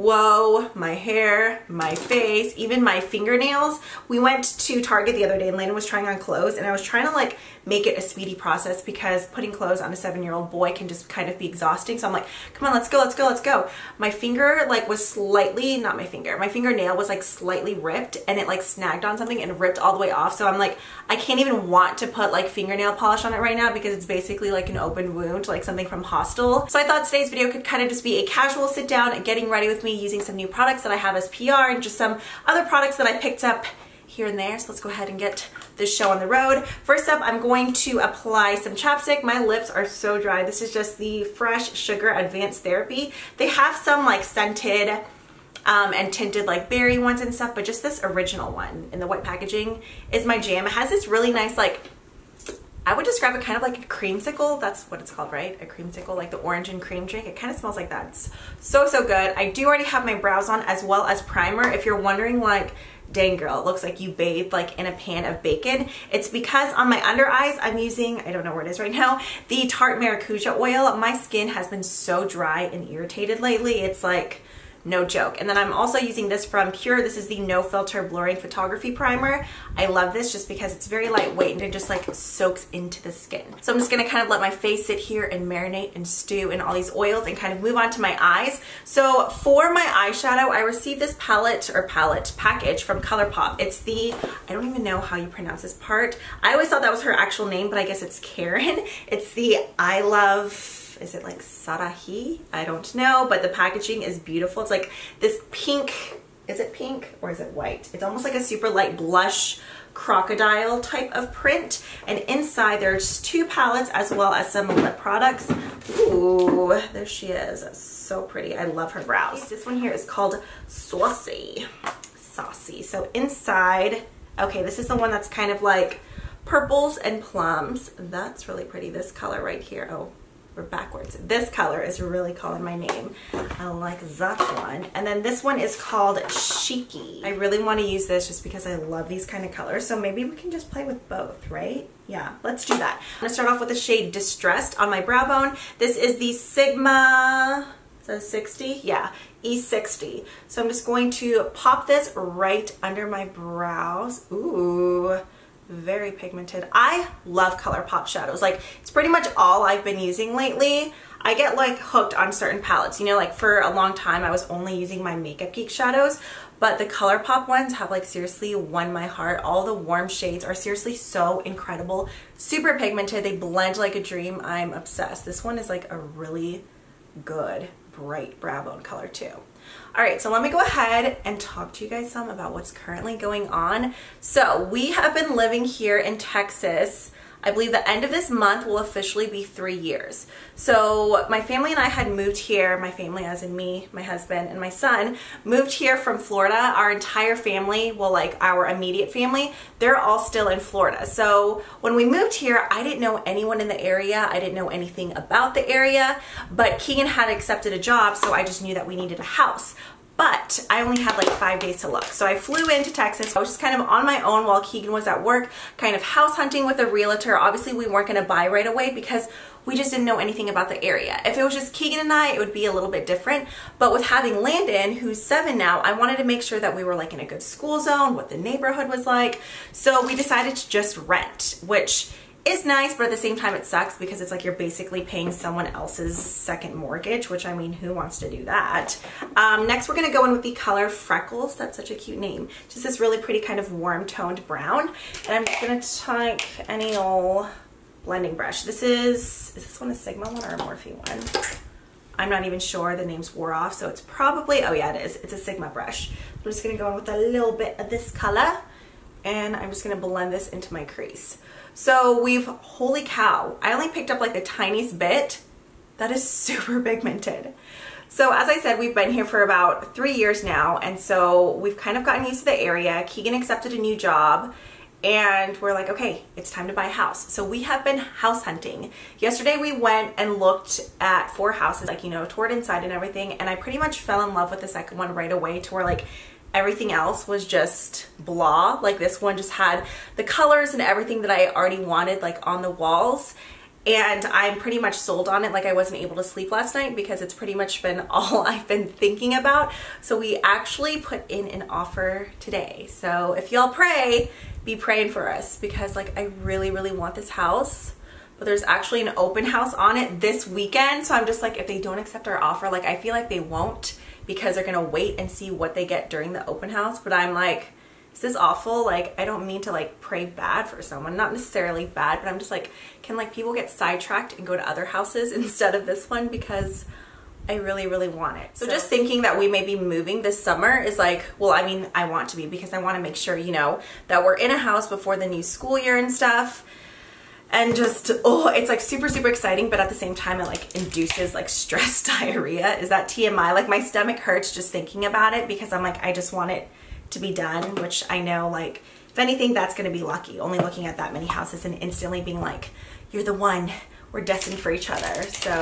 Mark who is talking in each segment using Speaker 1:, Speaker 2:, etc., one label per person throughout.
Speaker 1: Whoa, my hair, my face, even my fingernails. We went to Target the other day and Landon was trying on clothes and I was trying to like make it a speedy process because putting clothes on a 7-year-old boy can just kind of be exhausting. So I'm like, come on, let's go, let's go, let's go. My finger like was slightly, not my finger, my fingernail was like slightly ripped and it like snagged on something and ripped all the way off. So I'm like, I can't even want to put like fingernail polish on it right now because it's basically like an open wound, like something from Hostel. So I thought today's video could kind of just be a casual sit down and getting ready with me using some new products that I have as PR and just some other products that I picked up here and there. So let's go ahead and get this show on the road. First up, I'm going to apply some chapstick. My lips are so dry. This is just the Fresh Sugar Advanced Therapy. They have some like scented and tinted like berry ones and stuff, but just this original one in the white packaging is my jam. It has this really nice, like, I would describe it kind of like a creamsicle. That's what it's called, right? A creamsicle, like the orange and cream drink. It kind of smells like that. It's so, so good. I do already have my brows on as well as primer. If you're wondering like, dang girl, it looks like you bathed like in a pan of bacon. It's because on my under eyes, I'm using, I don't know where it is right now, the Tarte Maracuja oil. My skin has been so dry and irritated lately. It's like, no joke. And then I'm also using this from Pure. This is the No Filter Blurring Photography Primer. I love this just because it's very lightweight and it just like soaks into the skin. So I'm just gonna kind of let my face sit here and marinate and stew in all these oils and kind of move on to my eyes. So for my eyeshadow, I received this palette package from ColourPop. It's the, I don't even know how you pronounce this part. I always thought that was her actual name, but I guess it's Karen. It's the I Love, is it like Sarahi? I don't know, but the packaging is beautiful. It's like this pink, is it pink or is it white? It's almost like a super light blush crocodile type of print. And inside there's 2 palettes as well as some lip products. Ooh, there she is. So pretty. I love her brows. This one here is called Saucy. Saucy. So inside, okay, this is the one that's kind of like purples and plums. That's really pretty. This color right here. Oh, we're backwards. This color is really calling my name. I like that one. And then this one is called Cheeky. I really want to use this just because I love these kind of colors. So maybe we can just play with both, right? Yeah, let's do that. I'm gonna start off with the shade Distressed on my brow bone. This is the Sigma, is that a 60? Yeah, E60. So I'm just going to pop this right under my brows. Ooh. Very pigmented. I love ColourPop shadows. Like, it's pretty much all I've been using lately. I get like hooked on certain palettes. You know, like for a long time I was only using my Makeup Geek shadows, but the ColourPop ones have like seriously won my heart. All the warm shades are seriously so incredible. Super pigmented. They blend like a dream. I'm obsessed. This one is like a really good bright brow bone color too. All right, so let me go ahead and talk to you guys some about what's currently going on. So we have been living here in Texas. I believe the end of this month will officially be 3 years. So my family and I had moved here, my family as in me, my husband, and my son, moved here from Florida. Our entire family, well, like our immediate family, they're all still in Florida. So when we moved here, I didn't know anyone in the area. I didn't know anything about the area, but Keegan had accepted a job, so I just knew that we needed a house. But I only had like 5 days to look. So I flew into Texas. I was just kind of on my own while Keegan was at work, kind of house hunting with a realtor. Obviously we weren't gonna buy right away because we just didn't know anything about the area. If it was just Keegan and I, it would be a little bit different. But with having Landon, who's 7 now, I wanted to make sure that we were like in a good school zone, what the neighborhood was like. So we decided to just rent, which is nice, but at the same time it sucks because it's like you're basically paying someone else's second mortgage, which I mean, who wants to do that? Next we're gonna go in with the color Freckles. That's such a cute name. Just this really pretty kind of warm toned brown. And I'm just gonna take any old blending brush. Is this one a Sigma one or a Morphe one? I'm not even sure, the names wore off, so it's probably, oh yeah it is, it's a Sigma brush. I'm just gonna go in with a little bit of this color and I'm just gonna blend this into my crease. So holy cow, I only picked up like the tiniest bit. That is super pigmented. So as I said, we've been here for about 3 years now, and so we've kind of gotten used to the area. Keegan accepted a new job, and we're like, okay, it's time to buy a house. So we have been house hunting. Yesterday we went and looked at 4 houses, like, you know, toured inside and everything, and I pretty much fell in love with the second one right away to where like everything else was just blah. Like this one just had the colors and everything that I already wanted like on the walls. and I'm pretty much sold on it. Like I wasn't able to sleep last night because it's pretty much been all I've been thinking about. So we actually put in an offer today. So if y'all pray, be praying for us, because like I really, really want this house. But there's actually an open house on it this weekend. So I'm just like, if they don't accept our offer, like I feel like they won't, because they're gonna wait and see what they get during the open house. But I'm like, is this awful? Like, I don't mean to like pray bad for someone, not necessarily bad, but I'm just like, can like people get sidetracked and go to other houses instead of this one? Because I really, really want it. So just thinking that we may be moving this summer is like, well, I mean, I want to be, because I want to make sure, you know, that we're in a house before the new school year and stuff. And just, oh, it's like super, super exciting, but at the same time, it like induces like stress diarrhea. Is that TMI? Like my stomach hurts just thinking about it, because I'm like, I just want it to be done, which I know, like, if anything, that's going to be lucky, only looking at that many houses and instantly being like, you're the one, we're destined for each other. So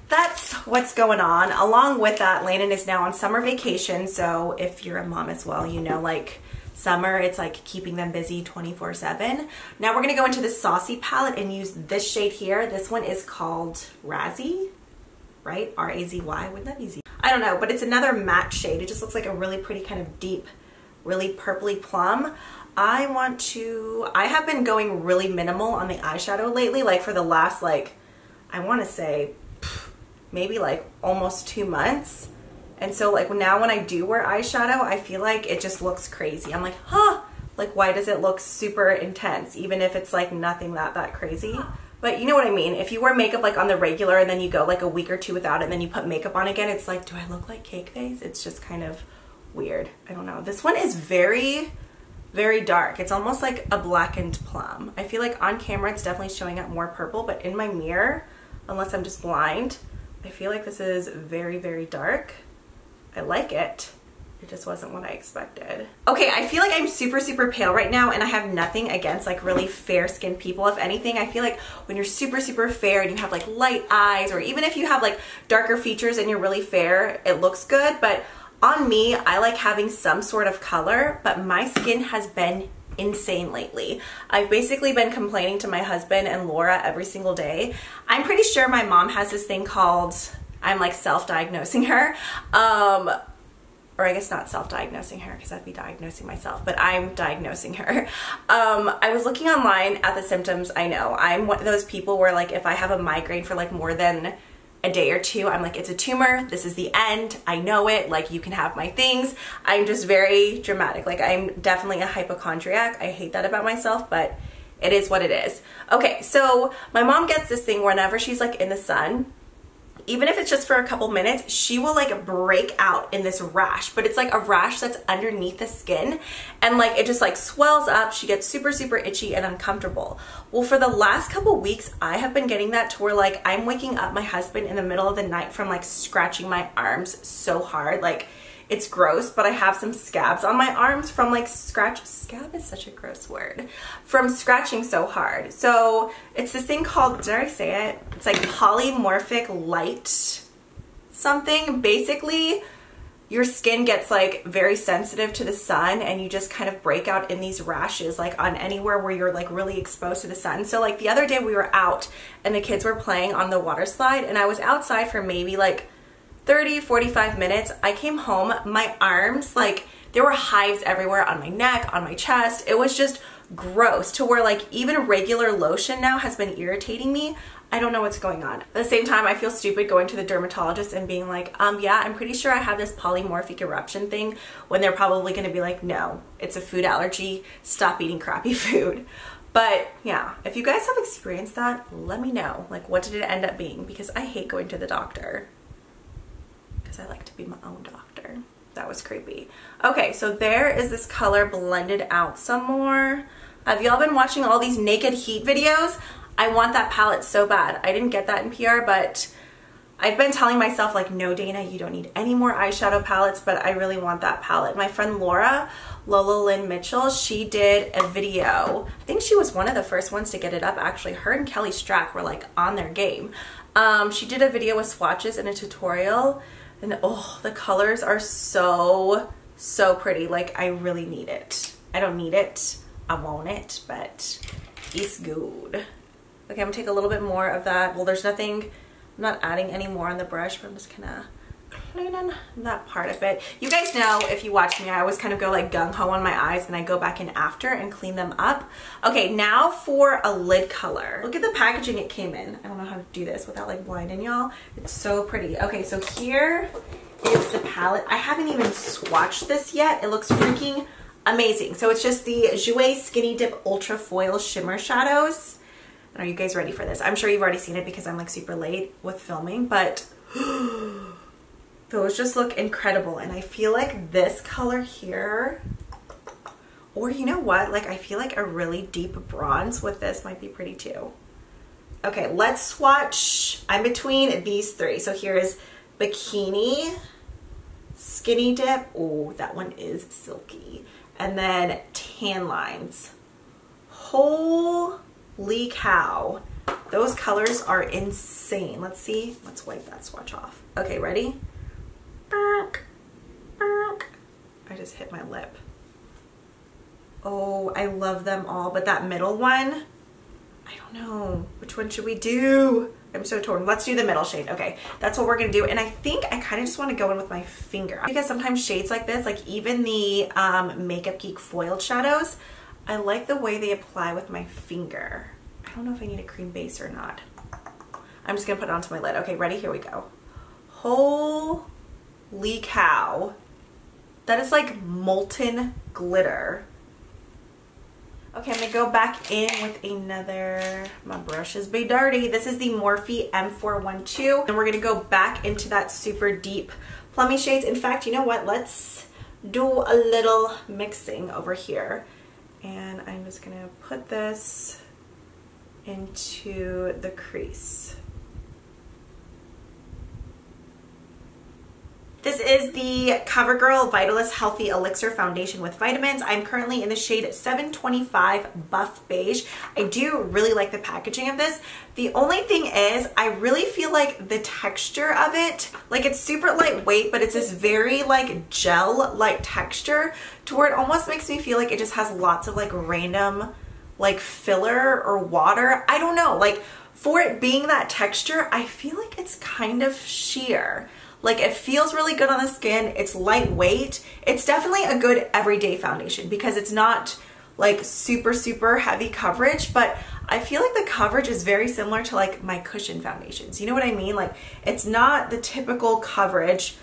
Speaker 1: that's what's going on. Along with that, Landon is now on summer vacation. So if you're a mom as well, you know, like summer, it's like keeping them busy 24/7. Now we're going to go into the Saucy palette and use this shade here. This one is called Razzy, right? R-A-Z-Y, wouldn't that be easy? I don't know, but it's another matte shade. It just looks like a really pretty kind of deep, really purpley plum. I have been going really minimal on the eyeshadow lately, like for the last, like, I want to say maybe like almost 2 months. And so like now when I do wear eyeshadow, I feel like it just looks crazy. I'm like, huh, like why does it look super intense, even if it's like nothing that crazy? But you know what I mean? If you wear makeup like on the regular and then you go like a week or two without it and then you put makeup on again, it's like, do I look like cake face? It's just kind of weird. I don't know. This one is very, very dark. It's almost like a blackened plum. I feel like on camera it's definitely showing up more purple, but in my mirror, unless I'm just blind, I feel like this is very, very dark. I like it. It just wasn't what I expected. Okay, I feel like I'm super, super pale right now, and I have nothing against like really fair skinned people. If anything, I feel like when you're super, super fair and you have like light eyes, or even if you have like darker features and you're really fair, it looks good. But on me, I like having some sort of color, but my skin has been insane lately. I've basically been complaining to my husband and Laura every single day. I'm pretty sure my mom has this thing called, I'm like self-diagnosing her. Or I guess not self-diagnosing her, because I'd be diagnosing myself, but I'm diagnosing her. I was looking online at the symptoms. I know I'm one of those people where like if I have a migraine for like more than a day or two, I'm like, it's a tumor, this is the end, I know it, like you can have my things. I'm just very dramatic. Like I'm definitely a hypochondriac. I hate that about myself, but it is what it is. Okay, so my mom gets this thing whenever she's like in the sun, even if it's just for a couple minutes, she will like break out in this rash, but it's like a rash that's underneath the skin, and like it just like swells up. She gets super, super itchy and uncomfortable. Well, for the last couple weeks, I have been getting that to where like I'm waking up my husband in the middle of the night from like scratching my arms so hard. Like it's gross, but I have some scabs on my arms from like scab is such a gross word, from scratching so hard. So it's this thing called, did I say it? It's like polymorphic light something. Basically, your skin gets like very sensitive to the sun, and you just kind of break out in these rashes like on anywhere where you're like really exposed to the sun. So like the other day we were out and the kids were playing on the water slide, and I was outside for maybe like 30-45 minutes. I came home, my arms, like there were hives everywhere on my neck, on my chest. It was just gross, to where like even regular lotion now has been irritating me. I don't know what's going on. At the same time, I feel stupid going to the dermatologist and being like, yeah, I'm pretty sure I have this polymorphic eruption thing, when they're probably gonna be like, no, it's a food allergy, stop eating crappy food. But yeah, if you guys have experienced that, let me know. Like, what did it end up being? Because I hate going to the doctor, because I like to be my own doctor. That was creepy. Okay, so there is this color blended out some more. Have y'all been watching all these naked heat videos? I want that palette so bad. I didn't get that in PR, but I've been telling myself like, no, Dana, you don't need any more eyeshadow palettes, but I really want that palette. My friend Laura, Lola Lynn Mitchell, she did a video. I think she was one of the first ones to get it up, actually. Her and Kelly Strack were like on their game. She did a video with swatches and a tutorial, and oh, the colors are so, so pretty. Like, I really need it. I don't need it, I want it, but it's good. Okay, I'm gonna take a little bit more of that. Well, there's nothing, I'm not adding any more on the brush, but I'm just gonna cleaning that part of it. You guys know, if you watch me, I always kind of go like gung-ho on my eyes and I go back in after and clean them up. Okay, now for a lid color. Look at the packaging it came in. I don't know how to do this without like blinding y'all. It's so pretty. Okay, so here is the palette. I haven't even swatched this yet. It looks freaking amazing. So it's just the Jouer Skinny Dip Ultra Foil Shimmer Shadows. Are you guys ready for this? I'm sure you've already seen it because I'm like super late with filming, but those just look incredible. And I feel like this color here, or you know what? Like I feel like a really deep bronze with this might be pretty too. Okay, let's swatch. I'm between these three. So here is Bikini, Skinny Dip. Oh, that one is silky. And then Tan Lines. Holy cow. Those colors are insane. Let's see. Let's wipe that swatch off. Okay, ready? I just hit my lip. Oh, I love them all, but that middle one, I don't know. Which one should we do? I'm so torn. Let's do the middle shade. Okay, that's what we're gonna do. And I think I kind of just want to go in with my finger because sometimes shades like this, like even the Makeup Geek foiled shadows, I like the way they apply with my finger. I don't know if I need a cream base or not. I'm just gonna put it onto my lid. Okay, ready? Here we go. Holy cow. That is like molten glitter. Okay, I'm gonna go back in with another, my brushes be dirty. This is the Morphe M412. And we're gonna go back into that super deep plummy shades. In fact, you know what? Let's do a little mixing over here. And I'm just gonna put this into the crease. This is the CoverGirl Vitalist Healthy Elixir Foundation with Vitamins. I'm currently in the shade 725 Buff Beige. I do really like the packaging of this. The only thing is, I really feel like the texture of it, like it's super lightweight, but it's this very like gel-like texture to where it almost makes me feel like it just has lots of like random like filler or water. I don't know, like for it being that texture, I feel like it's kind of sheer. Like it feels really good on the skin. It's lightweight. It's definitely a good everyday foundation because it's not like super, super heavy coverage, but I feel like the coverage is very similar to like my cushion foundations. You know what I mean? Like it's not the typical coverage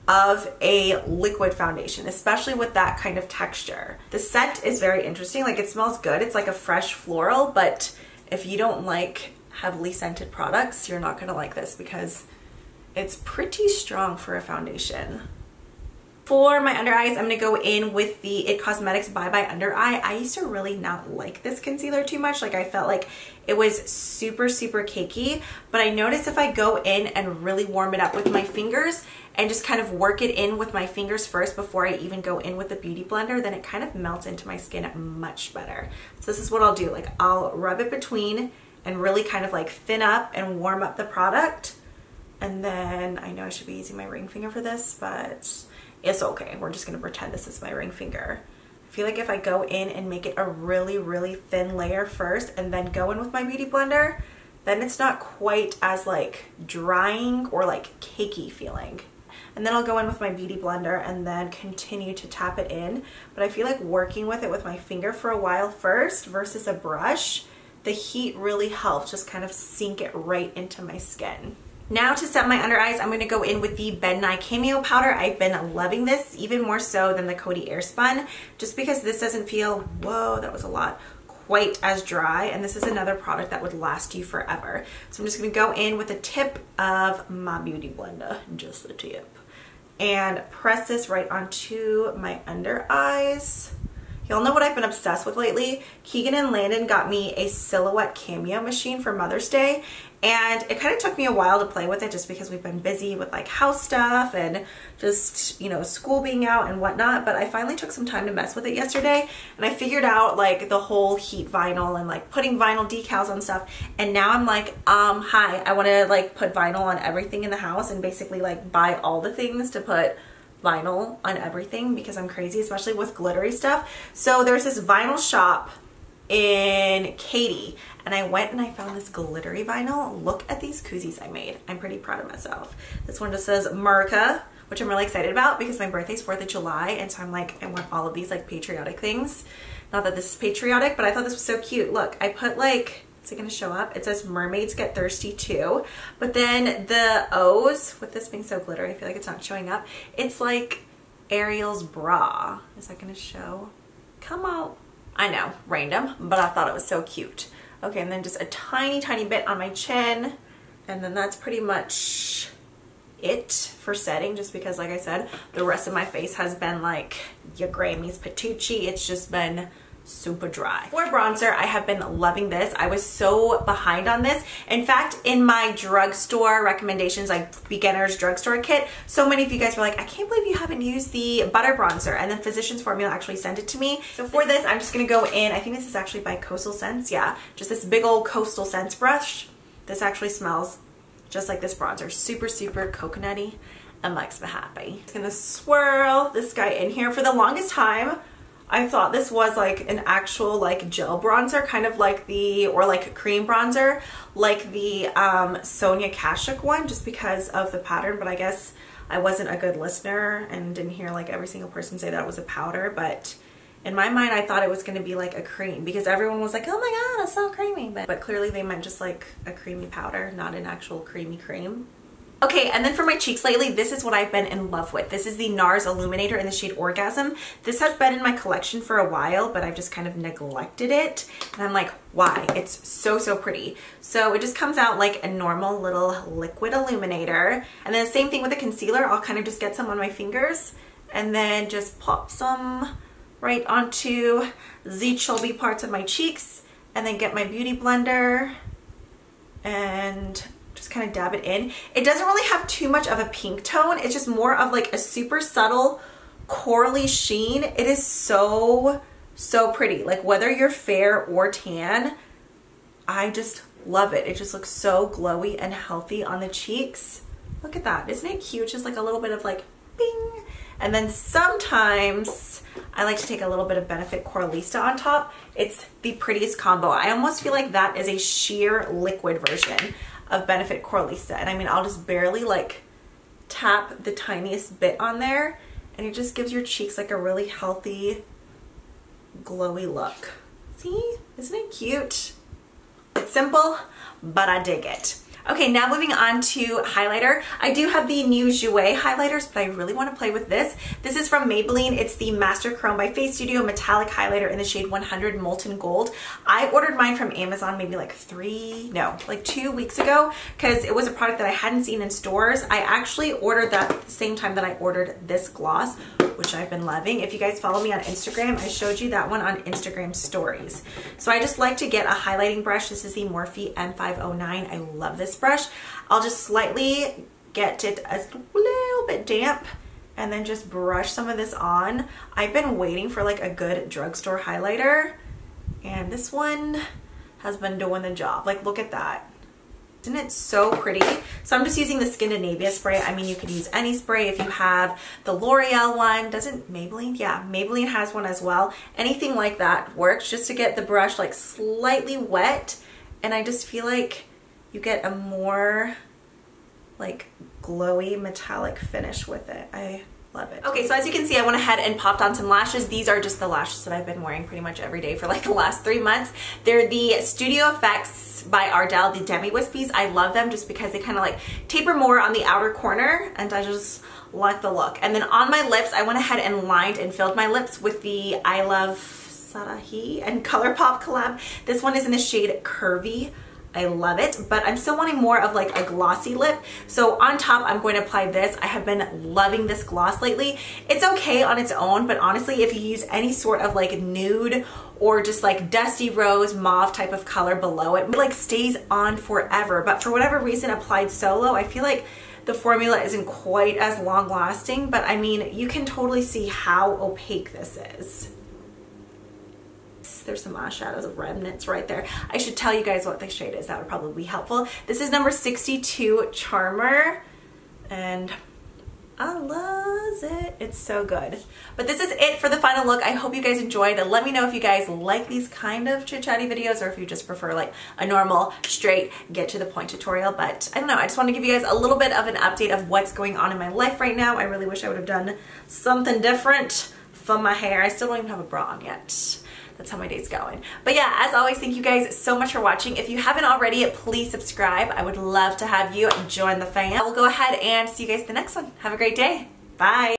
Speaker 1: of a liquid foundation, especially with that kind of texture. The scent is very interesting. Like it smells good. It's like a fresh floral, but if you don't like heavily scented products, you're not gonna like this because it's pretty strong for a foundation. For my under eyes, I'm gonna go in with the It Cosmetics Bye Bye Under Eye. I used to really not like this concealer too much. Like I felt like it was super, super cakey, but I noticed if I go in and really warm it up with my fingers and just kind of work it in with my fingers first before I even go in with the Beauty Blender, then it kind of melts into my skin much better. So this is what I'll do. Like I'll rub it between and really kind of like thin up and warm up the product. And then I know I should be using my ring finger for this, but it's okay. We're just gonna pretend this is my ring finger. I feel like if I go in and make it a really, really thin layer first and then go in with my Beauty Blender, then it's not quite as like drying or like cakey feeling. And then I'll go in with my Beauty Blender and then continue to tap it in. But I feel like working with it with my finger for a while first versus a brush, the heat really helps just kind of sink it right into my skin. Now to set my under eyes, I'm going to go in with the Nye Cameo Powder. I've been loving this even more so than the Coty Airspun, just because this doesn't feel, whoa, that was a lot, quite as dry. And this is another product that would last you forever. So I'm just going to go in with the tip of my Beauty Blender, just the tip, and press this right onto my under eyes. Y'all know what I've been obsessed with lately? Keegan and Landon got me a Silhouette Cameo machine for Mother's Day, and it kind of took me a while to play with it just because we've been busy with like house stuff and just, you know, school being out and whatnot, but I finally took some time to mess with it yesterday, and I figured out like the whole heat vinyl and like putting vinyl decals on stuff, and now I'm like, hi, I want to like put vinyl on everything in the house and basically like buy all the things to put vinyl on everything because I'm crazy, especially with glittery stuff. So there's this vinyl shop in Katie, and I went and I found this glittery vinyl. Look at these koozies I made. I'm pretty proud of myself. This one just says America, which I'm really excited about because my birthday's 4th of July, and so I'm like, I want all of these like patriotic things. Not that this is patriotic, but I thought this was so cute. Look, I put like, is it gonna show up? It says mermaids get thirsty too, but then the O's, with this being so glittery, I feel like it's not showing up. It's like Ariel's bra. Is that gonna show? Come on. I know, random, but I thought it was so cute. Okay, and then just a tiny, tiny bit on my chin. And then that's pretty much it for setting, just because, like I said, the rest of my face has been like your Grammy's Patucci. It's just been super dry. For bronzer, I have been loving this. I was so behind on this. In fact, in my drugstore recommendations, like beginner's drugstore kit, so many of you guys were like, I can't believe you haven't used the butter bronzer, and then Physicians Formula actually sent it to me. So for this, I'm just gonna go in, I think this is actually by Coastal Scents, yeah, just this big old Coastal Scents brush. This actually smells just like this bronzer, super, super coconutty and makes me happy. Just gonna swirl this guy in here. For the longest time, I thought this was like an actual like gel bronzer, kind of like the, or like a cream bronzer, like the Sonia Kashuk one, just because of the pattern, but I guess I wasn't a good listener and didn't hear like every single person say that it was a powder, but in my mind I thought it was going to be like a cream because everyone was like, oh my god, it's so creamy, but clearly they meant just like a creamy powder, not an actual creamy cream. Okay, and then for my cheeks lately, this is what I've been in love with. This is the NARS Illuminator in the shade Orgasm. This has been in my collection for a while, but I've just kind of neglected it. And I'm like, why? It's so, so pretty. So it just comes out like a normal little liquid illuminator. And then the same thing with the concealer. I'll kind of just get some on my fingers and then just pop some right onto the chubby parts of my cheeks, and then get my beauty blender and just kind of dab it in. It doesn't really have too much of a pink tone. It's just more of like a super subtle corally sheen. It is so, so pretty. Like whether you're fair or tan, I just love it. It just looks so glowy and healthy on the cheeks. Look at that. Isn't it cute? Just like a little bit of like bing. And then sometimes I like to take a little bit of Benefit Coralista on top. It's the prettiest combo. I almost feel like that is a sheer liquid version of Benefit Coralista. And I mean, I'll just barely like tap the tiniest bit on there, and it just gives your cheeks like a really healthy, glowy look. See? Isn't it cute? It's simple, but I dig it. Okay, now moving on to highlighter. I do have the new Jouer highlighters, but I really want to play with this. This is from Maybelline. It's the Master Chrome by Face Studio Metallic Highlighter in the shade 100 Molten Gold. I ordered mine from Amazon maybe like 2 weeks ago because it was a product that I hadn't seen in stores. I actually ordered that at the same time that I ordered this gloss, which I've been loving. If you guys follow me on Instagram, I showed you that one on Instagram stories. So I just like to get a highlighting brush. This is the Morphe M509. I love this brush. I'll just slightly get it a little bit damp and then just brush some of this on. I've been waiting for like a good drugstore highlighter, and this one has been doing the job. Like, look at that. Isn't it so pretty? So I'm just using the Scandinavia spray. I mean, you could use any spray if you have the L'Oreal one. Doesn't Maybelline? Yeah, Maybelline has one as well. Anything like that works, just to get the brush like slightly wet, and I just feel like you get a more like glowy metallic finish with it. I love it. Okay, so as you can see, I went ahead and popped on some lashes. These are just the lashes that I've been wearing pretty much every day for like the last 3 months. They're the Studio Effects by Ardell, the Demi Wispies. I love them just because they kind of like taper more on the outer corner, and I just like the look. And then on my lips, I went ahead and lined and filled my lips with the ILUVSARAHI and ColourPop collab. This one is in the shade Curvii. I love it, but I'm still wanting more of like a glossy lip. So on top, I'm going to apply this. I have been loving this gloss lately. It's okay on its own, but honestly, if you use any sort of like nude or just like dusty rose mauve type of color below it, like stays on forever. But for whatever reason, applied solo, I feel like the formula isn't quite as long lasting, but I mean, you can totally see how opaque this is. There's some eyeshadows of remnants right there. I should tell you guys what the shade is. That would probably be helpful. This is number 62 Charmer, and I love it. It's so good. But this is it for the final look. I hope you guys enjoyed. Let me know if you guys like these kind of chit-chatty videos or if you just prefer like a normal, straight, get to the point tutorial. But I don't know. I just want to give you guys a little bit of an update of what's going on in my life right now. I really wish I would have done something different for my hair. I still don't even have a bra on yet. That's how my day's going. But yeah, as always, thank you guys so much for watching. If you haven't already, please subscribe. I would love to have you join the fam. I will go ahead and see you guys in the next one. Have a great day. Bye.